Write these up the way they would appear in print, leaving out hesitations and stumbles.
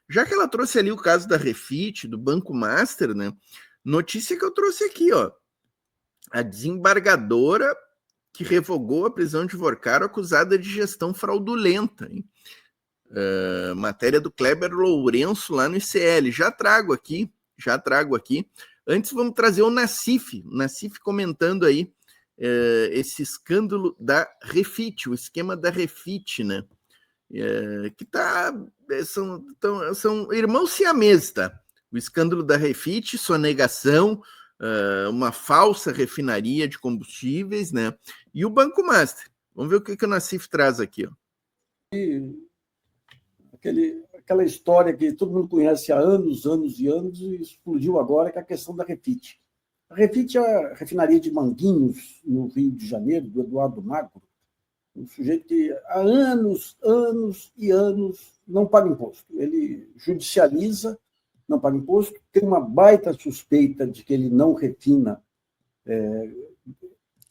Já que ela trouxe ali o caso da Refit, do Banco Master, né? Notícia que eu trouxe aqui, ó. A desembargadora que revogou a prisão de Vorcaro acusada de gestão fraudulenta, hein? Matéria do Kleber Lourenço lá no ICL. Já trago aqui. Antes vamos trazer o Nassif comentando aí esse escândalo da Refit, o esquema da Refit, né? Que são irmãos siameses, tá? O escândalo da Refit, sonegação, uma falsa refinaria de combustíveis, né? E o Banco Master. Vamos ver o que o Nassif traz aqui, ó. Aquela história que todo mundo conhece há anos e explodiu agora, que é a questão da Refit. A Refit é a refinaria de Manguinhos, no Rio de Janeiro, do Eduardo Magro, um sujeito que há anos não paga imposto. Ele judicializa, não paga imposto, tem uma baita suspeita de que ele não refina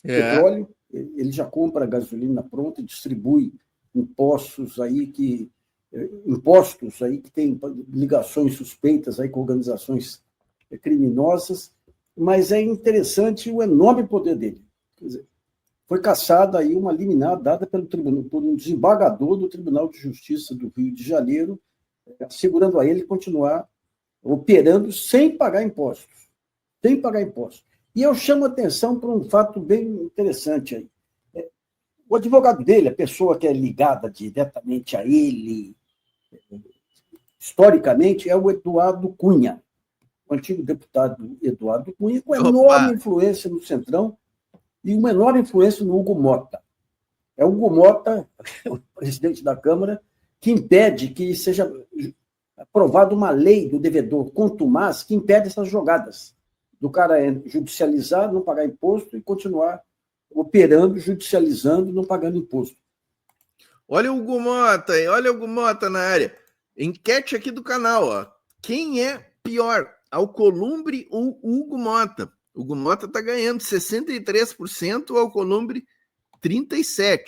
petróleo, ele já compra gasolina pronta e distribui impostos aí que têm ligações suspeitas aí com organizações criminosas, mas é interessante o enorme poder dele. Quer dizer, foi cassada aí uma liminar dada por um desembargador do Tribunal de Justiça do Rio de Janeiro, assegurando a ele continuar operando sem pagar impostos. E eu chamo a atenção para um fato bem interessante aí. O advogado dele, a pessoa que é ligada diretamente a ele, historicamente, é o Eduardo Cunha, o antigo deputado Eduardo Cunha, com enorme influência no Centrão e uma enorme influência no Hugo Mota. É o Hugo Mota, o presidente da Câmara, que impede que seja aprovada uma lei do devedor contumaz que impede essas jogadas do cara judicializar, não pagar imposto e continuar operando, judicializando, não pagando imposto. Olha o Hugo Mota na área. Enquete aqui do canal, ó. Quem é pior, Alcolumbre ou Hugo Mota? Hugo Mota está ganhando 63%, o Alcolumbre 37%.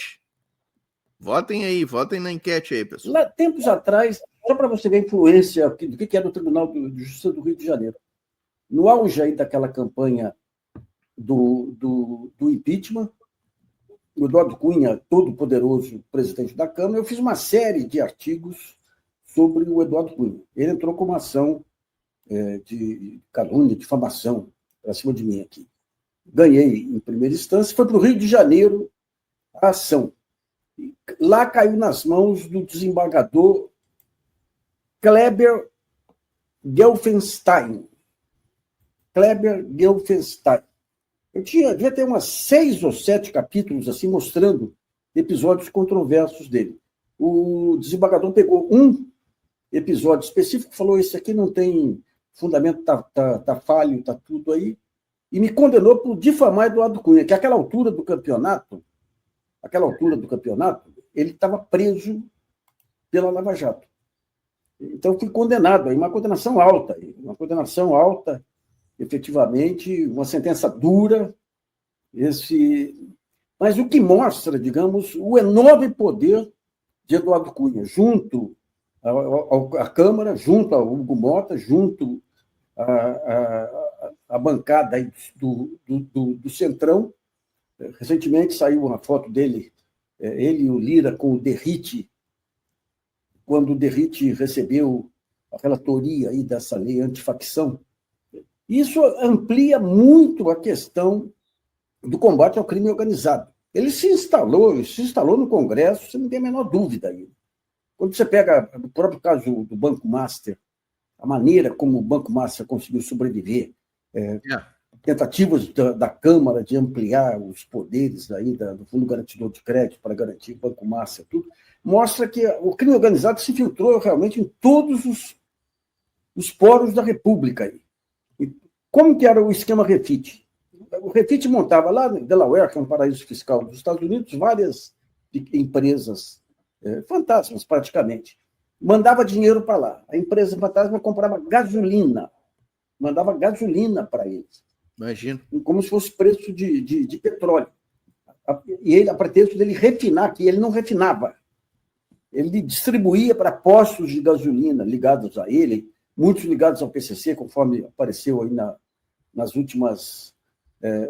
Votem na enquete aí, pessoal. Lá, tempos atrás, só para você ver a influência do que é do Tribunal de Justiça do Rio de Janeiro. No auge aí daquela campanha do impeachment, o Eduardo Cunha, todo-poderoso presidente da Câmara, eu fiz uma série de artigos sobre o Eduardo Cunha. Ele entrou com uma ação de calúnia, difamação, para cima de mim aqui. Ganhei em primeira instância, foi para o Rio de Janeiro a ação. Lá caiu nas mãos do desembargador Kleber Gelfenstein. Eu devia ter umas 6 ou 7 capítulos assim, mostrando episódios controversos dele. O desembargador pegou um episódio específico, falou: esse aqui não tem fundamento, tá falho, tá tudo aí, e me condenou por difamar Eduardo Cunha, que àquela altura do campeonato, ele estava preso pela Lava Jato. Então, fui condenado, uma condenação alta, efetivamente, uma sentença dura, mas o que mostra, digamos, o enorme poder de Eduardo Cunha, junto à Câmara, junto ao Hugo Mota, junto à bancada aí do Centrão. Recentemente saiu uma foto dele, ele e o Lira com o Derrite, quando o Derrite recebeu a relatoria aí dessa lei antifacção. Isso amplia muito a questão do combate ao crime organizado. Ele se instalou no Congresso, você não tem a menor dúvida aí. Quando você pega o próprio caso do Banco Master, a maneira como o Banco Master conseguiu sobreviver, tentativas da Câmara de ampliar os poderes aí do Fundo Garantidor de Crédito para garantir o Banco Master, tudo, mostra que o crime organizado se filtrou realmente em todos os poros da República. Aí. Como que era o esquema Refit? O Refit montava lá em Delaware, que é um paraíso fiscal dos Estados Unidos, várias empresas fantasmas, praticamente. Mandava dinheiro para lá. A empresa fantasma comprava gasolina, mandava gasolina para eles. Imagina. Como se fosse preço de petróleo. E ele, a pretexto dele refinar, que ele não refinava. ele distribuía para postos de gasolina ligados a ele, muitos ligados ao PCC, conforme apareceu aí nas últimas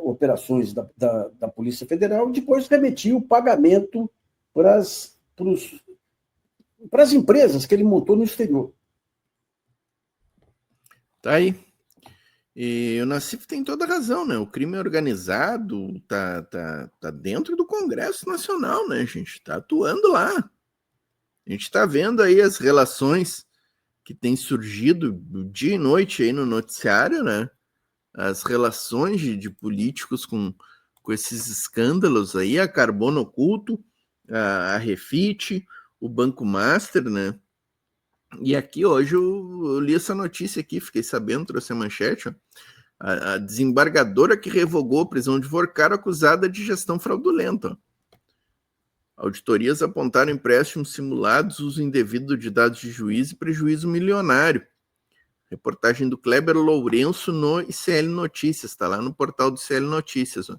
operações da Polícia Federal, e depois remetia o pagamento para as empresas que ele montou no exterior. Tá aí. E o Nassif tem toda a razão, né? O crime organizado tá dentro do Congresso Nacional, né, gente? Tá atuando lá. A gente tá vendo aí as relações que têm surgido dia e noite aí no noticiário, né? As relações de políticos com esses escândalos aí, a Carbono Oculto, a Refit, o Banco Master, né? E aqui hoje eu li essa notícia aqui, fiquei sabendo, trouxe a manchete, ó. A desembargadora que revogou a prisão de Vorcaro acusada de gestão fraudulenta. Ó. Auditorias apontaram empréstimos simulados, uso indevido de dados de juiz e prejuízo milionário. Reportagem do Kleber Lourenço no ICL Notícias, está lá no portal do ICL Notícias. Ó.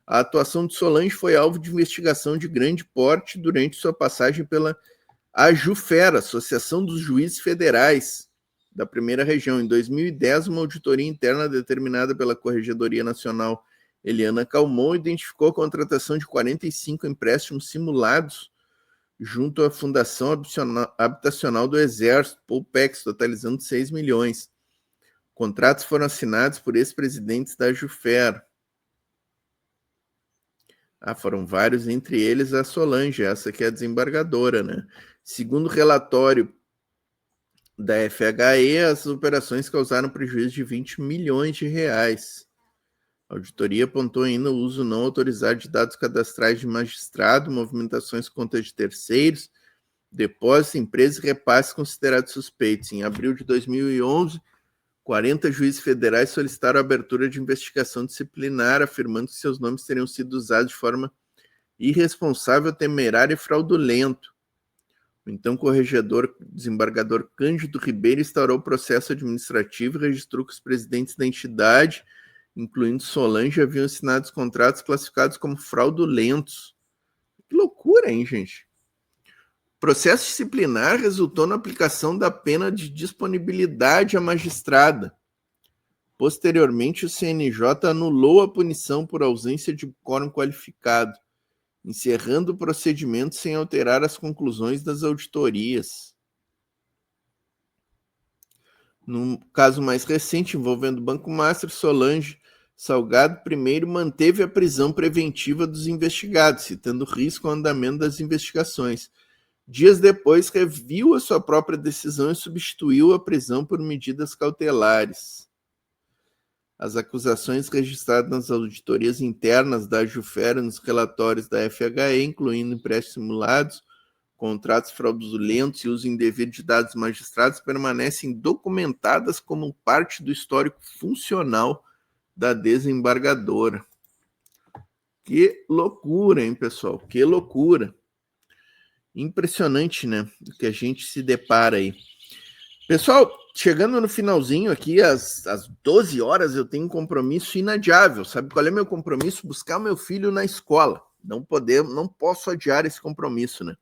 A atuação de Solange foi alvo de investigação de grande porte durante sua passagem pela AJUFER, Associação dos Juízes Federais da Primeira Região. Em 2010, uma auditoria interna determinada pela Corregedoria Nacional Eliana Calmon identificou a contratação de 45 empréstimos simulados junto à Fundação Habitacional do Exército, Poupex, totalizando 6 milhões. Contratos foram assinados por ex-presidentes da AJUFER. Foram vários, entre eles a Solange, essa que é a desembargadora, né? Segundo o relatório da FHE, as operações causaram prejuízo de 20 milhões de reais. A auditoria apontou ainda o uso não autorizado de dados cadastrais de magistrado, movimentações contra de terceiros, depósitos, empresas e repasses considerados suspeitos. Em abril de 2011, 40 juízes federais solicitaram a abertura de investigação disciplinar, afirmando que seus nomes teriam sido usados de forma irresponsável, temerária e fraudulento. O então corregedor desembargador Cândido Ribeiro instaurou o processo administrativo e registrou que os presidentes da entidade, incluindo Solange, haviam assinado os contratos classificados como fraudulentos. Que loucura, hein, gente? O processo disciplinar resultou na aplicação da pena de disponibilidade à magistrada. Posteriormente, o CNJ anulou a punição por ausência de quórum qualificado, encerrando o procedimento sem alterar as conclusões das auditorias. No caso mais recente, envolvendo o Banco Master, Solange Salgado primeiro manteve a prisão preventiva dos investigados, citando risco ao andamento das investigações. Dias depois, reviu a sua própria decisão e substituiu a prisão por medidas cautelares. As acusações registradas nas auditorias internas da AJUFER e nos relatórios da FHE, incluindo empréstimos simulados, contratos fraudulentos e uso indevido de dados magistrados, permanecem documentadas como parte do histórico funcional da desembargadora. Que loucura, hein, pessoal? Que loucura. Impressionante, né? O que a gente se depara aí. Pessoal, chegando no finalzinho aqui, às 12 horas, eu tenho um compromisso inadiável. Sabe qual é meu compromisso? Buscar meu filho na escola. Não posso adiar esse compromisso, né?